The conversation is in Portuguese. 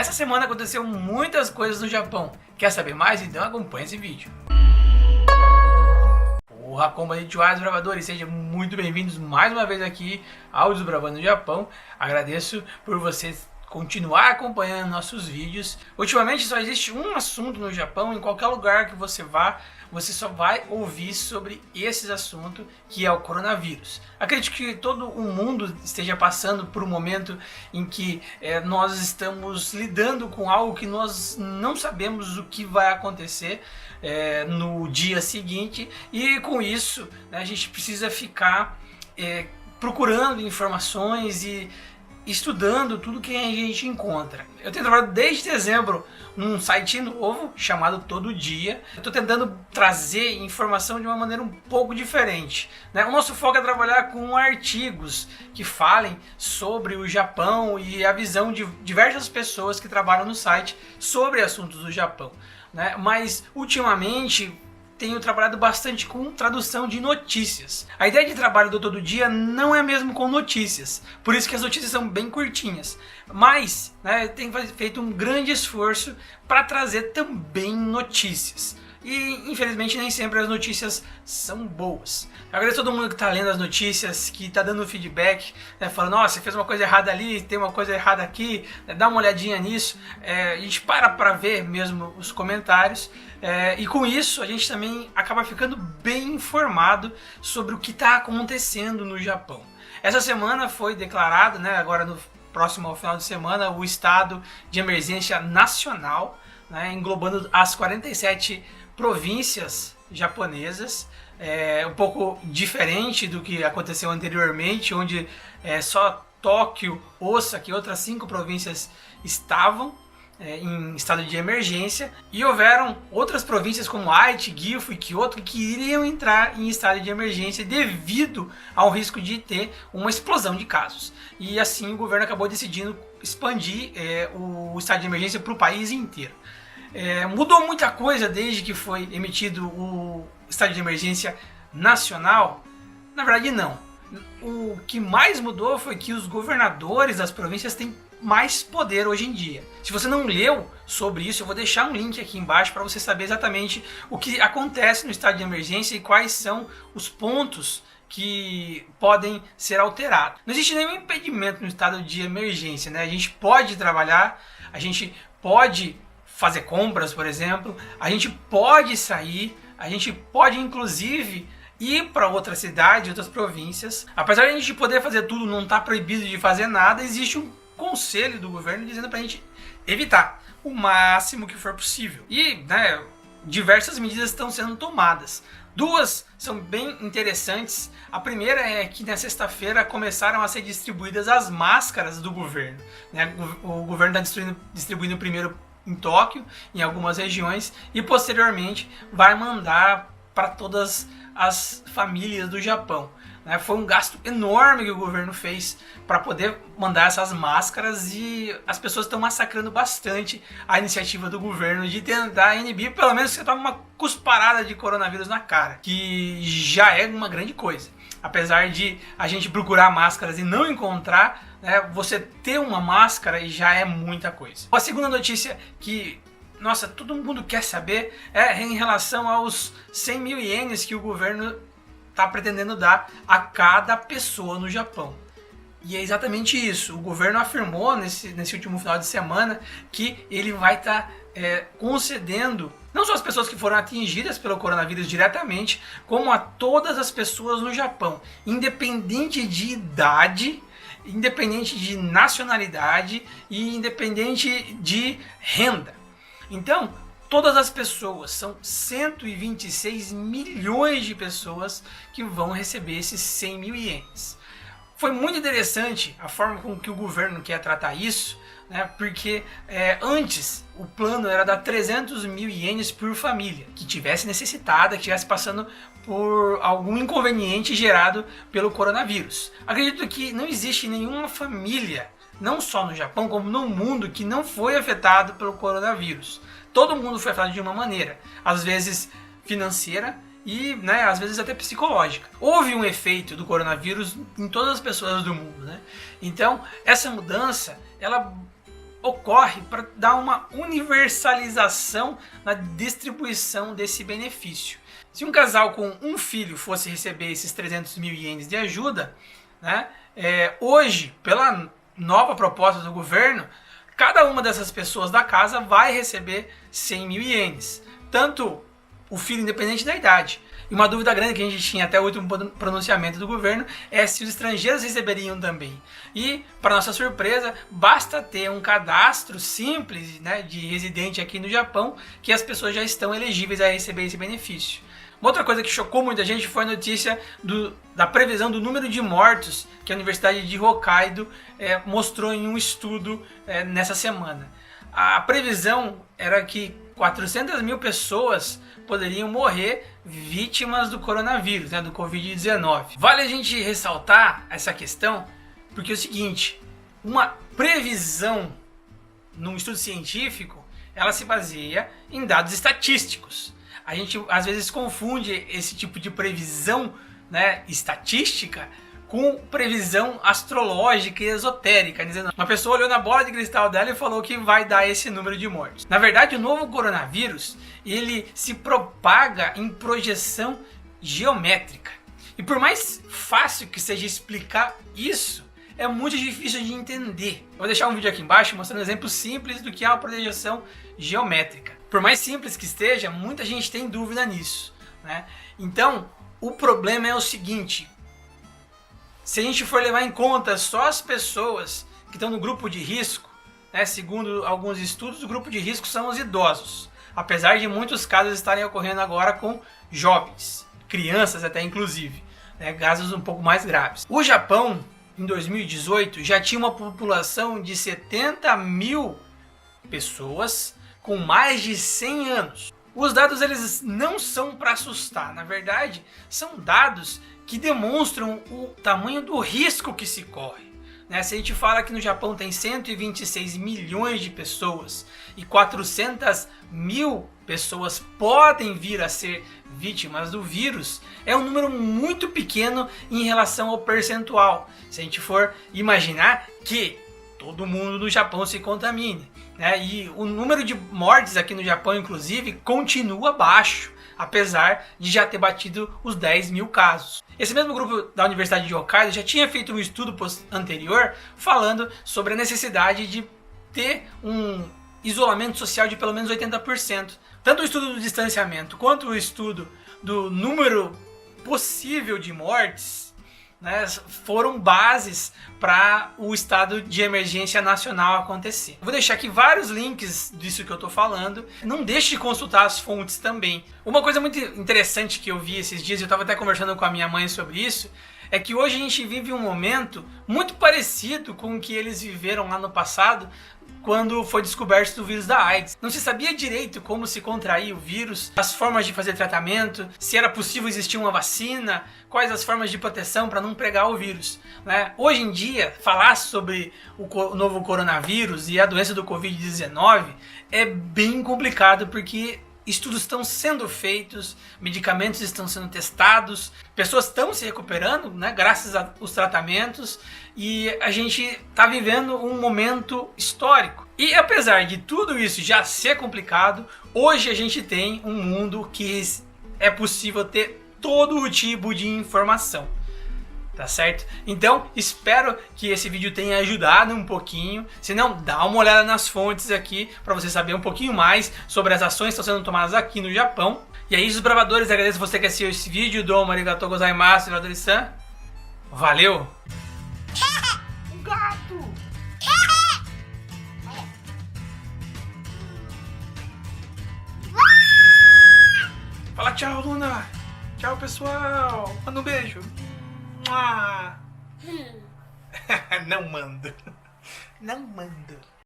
Essa semana aconteceu muitas coisas no Japão. Quer saber mais? Então acompanhe esse vídeo. Olá, konbanitwa, desbravadores, sejam muito bem-vindos mais uma vez aqui ao Desbravando no Japão. Agradeço por vocês continuar acompanhando nossos vídeos. Ultimamente só existe um assunto no Japão, em qualquer lugar que você vá, você só vai ouvir sobre esse assunto, que é o coronavírus. Acredito que todo o mundo esteja passando por um momento em que nós estamos lidando com algo que nós não sabemos o que vai acontecer no dia seguinte, e com isso, né, a gente precisa ficar procurando informações e estudando tudo que a gente encontra. Eu tenho trabalhado desde dezembro num site novo chamado Todo Dia. Eu estou tentando trazer informação de uma maneira um pouco diferente, né? O nosso foco é trabalhar com artigos que falem sobre o Japão e a visão de diversas pessoas que trabalham no site sobre assuntos do Japão, né? Mas ultimamente tenho trabalhado bastante com tradução de notícias. A ideia de trabalho do Todo Dia não é mesmo com notícias, por isso que as notícias são bem curtinhas. Mas, né, tenho feito um grande esforço para trazer também notícias. E infelizmente nem sempre as notícias são boas. Eu agradeço a todo mundo que está lendo as notícias, que está dando feedback, né, falando: nossa, você fez uma coisa errada ali, tem uma coisa errada aqui, né, dá uma olhadinha nisso. A gente para ver mesmo os comentários, e com isso a gente também acaba ficando bem informado sobre o que está acontecendo no Japão. Essa semana foi declarado, né, agora no próximo ao final de semana, o estado de emergência nacional, né, englobando as 47 províncias japonesas. Um pouco diferente do que aconteceu anteriormente, onde só Tóquio, Osaka e outras 5 províncias estavam em estado de emergência, e houveram outras províncias como Aichi, Gifu e Kyoto que iriam entrar em estado de emergência devido ao risco de ter uma explosão de casos. E assim o governo acabou decidindo expandir o estado de emergência para o país inteiro. Mudou muita coisa desde que foi emitido o estado de emergência nacional? Na verdade não. O que mais mudou foi que os governadores das províncias têm mais poder hoje em dia. Se você não leu sobre isso, eu vou deixar um link aqui embaixo para você saber exatamente o que acontece no estado de emergência e quais são os pontos que podem ser alterados. Não existe nenhum impedimento no estado de emergência, né? A gente pode trabalhar, a gente pode fazer compras, por exemplo, a gente pode sair, a gente pode inclusive ir para outra cidade, outras províncias. Apesar de a gente poder fazer tudo, não está proibido de fazer nada, existe um conselho do governo dizendo para a gente evitar o máximo que for possível. E, né, diversas medidas estão sendo tomadas. 2 são bem interessantes. A primeira é que na sexta-feira começaram a ser distribuídas as máscaras do governo, né? O governo está distribuindo primeiro em Tóquio, em algumas regiões, e posteriormente vai mandar para todas as famílias do Japão. Foi um gasto enorme que o governo fez para poder mandar essas máscaras, e as pessoas estão massacrando bastante a iniciativa do governo de tentar inibir, pelo menos que você tome uma cusparada de coronavírus na cara, que já é uma grande coisa. Apesar de a gente procurar máscaras e não encontrar, né, você ter uma máscara já é muita coisa. A segunda notícia que, nossa, todo mundo quer saber é em relação aos 100 mil ienes que o governo está pretendendo dar a cada pessoa no Japão. E é exatamente isso. O governo afirmou nesse último final de semana que ele vai estar concedendo não só as pessoas que foram atingidas pelo coronavírus diretamente, como a todas as pessoas no Japão, independente de idade, independente de nacionalidade e independente de renda. Então, todas as pessoas, são 126 milhões de pessoas que vão receber esses 100 mil ienes. Foi muito interessante a forma com que o governo quer tratar isso, né? Porque antes o plano era dar 300 mil ienes por família que tivesse necessitada, que estivesse passando por algum inconveniente gerado pelo coronavírus. Acredito que não existe nenhuma família, não só no Japão como no mundo, que não foi afetado pelo coronavírus. Todo mundo foi afetado de uma maneira, às vezes financeira e, né, às vezes até psicológica. Houve um efeito do coronavírus em todas as pessoas do mundo, né? Então, essa mudança, ela ocorre para dar uma universalização na distribuição desse benefício. Se um casal com um filho fosse receber esses 300 mil ienes de ajuda, né, hoje, pela nova proposta do governo, cada uma dessas pessoas da casa vai receber 100 mil ienes. Tanto o filho, independente da idade. E uma dúvida grande que a gente tinha até o último pronunciamento do governo é se os estrangeiros receberiam também. E, para nossa surpresa, basta ter um cadastro simples, né, de residente aqui no Japão, que as pessoas já estão elegíveis a receber esse benefício. Uma outra coisa que chocou muita gente foi a notícia da previsão do número de mortos que a Universidade de Hokkaido mostrou em um estudo nessa semana. A previsão era que 400 mil pessoas poderiam morrer vítimas do coronavírus, né, do Covid-19. Vale a gente ressaltar essa questão porque é o seguinte, uma previsão num estudo científico, ela se baseia em dados estatísticos. A gente às vezes confunde esse tipo de previsão, né, estatística com previsão astrológica e esotérica, dizendo uma pessoa olhou na bola de cristal dela e falou que vai dar esse número de mortes. Na verdade, o novo coronavírus, ele se propaga em projeção geométrica. E por mais fácil que seja explicar isso, é muito difícil de entender. Eu vou deixar um vídeo aqui embaixo mostrando um exemplo simples do que é uma projeção geométrica. Por mais simples que esteja, muita gente tem dúvida nisso, né? Então, o problema é o seguinte: se a gente for levar em conta só as pessoas que estão no grupo de risco, né, segundo alguns estudos, o grupo de risco são os idosos. Apesar de muitos casos estarem ocorrendo agora com jovens, crianças até inclusive, né, casos um pouco mais graves. O Japão, em 2018, já tinha uma população de 70 mil pessoas com mais de 100 anos. Os dados eles não são para assustar, na verdade, são dados que demonstram o tamanho do risco que se corre. Né? Se a gente fala que no Japão tem 126 milhões de pessoas e 400 mil pessoas podem vir a ser vítimas do vírus, é um número muito pequeno em relação ao percentual. Se a gente for imaginar que todo mundo no Japão se contamine, né? E o número de mortes aqui no Japão, inclusive, continua baixo, apesar de já ter batido os 10 mil casos. Esse mesmo grupo da Universidade de Hokkaido já tinha feito um estudo anterior falando sobre a necessidade de ter um isolamento social de pelo menos 80%. Tanto o estudo do distanciamento quanto o estudo do número possível de mortes, né, foram bases para o estado de emergência nacional acontecer. Vou deixar aqui vários links disso que eu estou falando. Não deixe de consultar as fontes também. Uma coisa muito interessante que eu vi esses dias, eu estava até conversando com a minha mãe sobre isso, é que hoje a gente vive um momento muito parecido com o que eles viveram lá no passado, quando foi descoberto o vírus da AIDS. Não se sabia direito como se contrair o vírus, as formas de fazer tratamento, se era possível existir uma vacina, quais as formas de proteção para não pegar o vírus, né? Hoje em dia, falar sobre o novo coronavírus e a doença do Covid-19 é bem complicado porque estudos estão sendo feitos, medicamentos estão sendo testados, pessoas estão se recuperando, né, graças aos tratamentos, e a gente está vivendo um momento histórico. E apesar de tudo isso já ser complicado, hoje a gente tem um mundo que é possível ter todo o tipo de informação. Tá certo? Então, espero que esse vídeo tenha ajudado um pouquinho. Se não, dá uma olhada nas fontes aqui para você saber um pouquinho mais sobre as ações que estão sendo tomadas aqui no Japão. E é isso, bravadores. Agradeço você que assistiu esse vídeo. Domo arigatou gozaimasu, bravadores-san. Valeu! Um gato! Fala tchau, Luna! Tchau, pessoal! Manda um beijo! Não mando. Não mando.